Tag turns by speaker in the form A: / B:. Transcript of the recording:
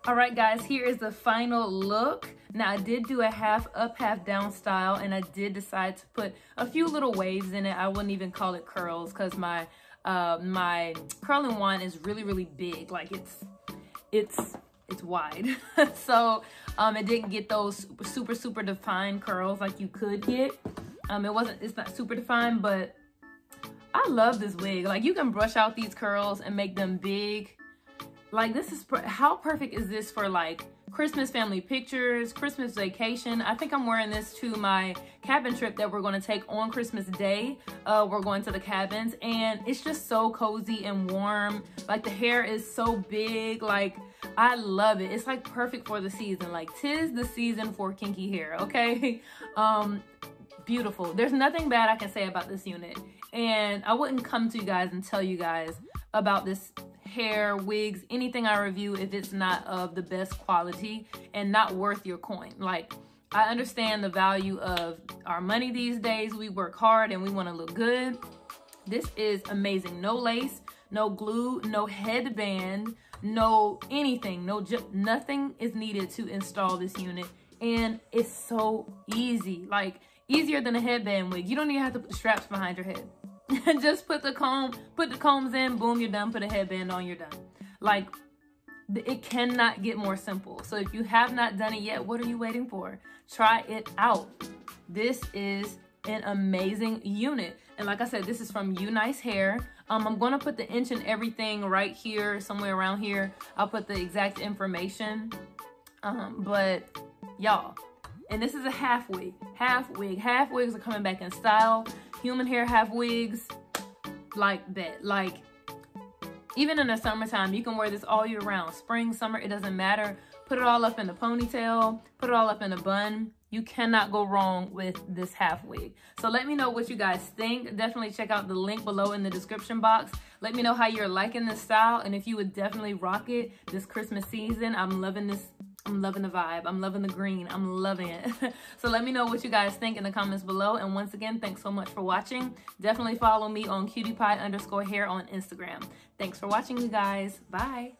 A: All right, guys, here is the final look. Now, I did do a half up, half down style, and I did decide to put a few little waves in it. I wouldn't even call it curls because my my curling wand is really, really big. Like it's wide. So it didn't get those super defined curls like you could get. It's not super defined, but I love this wig. Like, you can brush out these curls and make them big. Like, this is, how perfect is this for like Christmas family pictures, Christmas vacation? I think I'm wearing this to my cabin trip that we're going to take on Christmas Day. We're going to the cabins, and it's just so cozy and warm. Like, the hair is so big. Like, I love it. It's like perfect for the season. Like, 'tis the season for kinky hair, okay? Beautiful. There's nothing bad I can say about this unit. And I wouldn't come to you guys and tell you guys about this hair, wigs, anything I review if it's not of the best quality and not worth your coin. Like, I understand the value of our money these days. We work hard and we want to look good. This is amazing. No lace, no glue, no headband, no anything, nothing is needed to install this unit. And it's so easy, like easier than a headband wig. You don't even have to put the straps behind your head. Just put the combs in, boom, you're done. Put a headband on, you're done. Like, it cannot get more simple. So if you have not done it yet, what are you waiting for? Try it out. This is an amazing unit. And like I said, this is from Unice Hair. I'm gonna put the inch and everything right here, somewhere around here. I'll put the exact information. But y'all, and this is a half wig. Half wigs are coming back in style. Human hair half wigs, like that. Like, even in the summertime, you can wear this all year round. Spring, summer, it doesn't matter. Put it all up in a ponytail, put it all up in a bun. You cannot go wrong with this half wig. So let me know what you guys think. Definitely check out the link below in the description box. Let me know how you're liking this style and if you would definitely rock it this Christmas season. I'm loving this. I'm loving the vibe. I'm loving the green. I'm loving it. So let me know what you guys think in the comments below. And once again, thanks so much for watching. Definitely follow me on cutiepie_hair on Instagram. Thanks for watching, you guys. Bye.